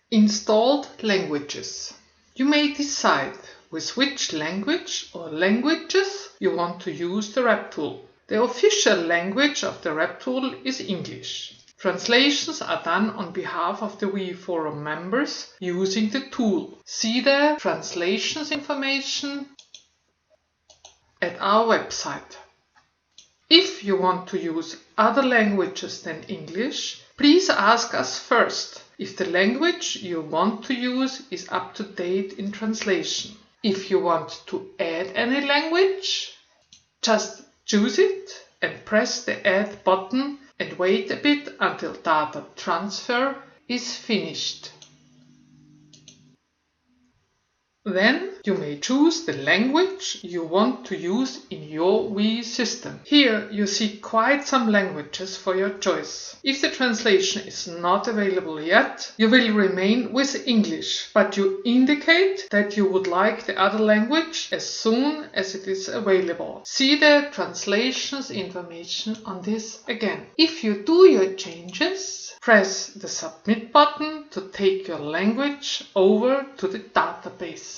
Installed languages. You may decide with which language or languages you want to use the RepTool. The official language of the RepTool is English. Translations are done on behalf of the WE forum members using the tool. See the translations information at our website. If you want to use other languages than English, please ask us first if the language you want to use is up to date in translation. If you want to add any language, just choose it and press the Add button and wait a bit until data transfer is finished. Then you may choose the language you want to use in your WE system. Here you see quite some languages for your choice. If the translation is not available yet, you will remain with English, but you indicate that you would like the other language as soon as it is available. See the translations information on this again. If you do your changes, press the Submit button to take your language over to the database.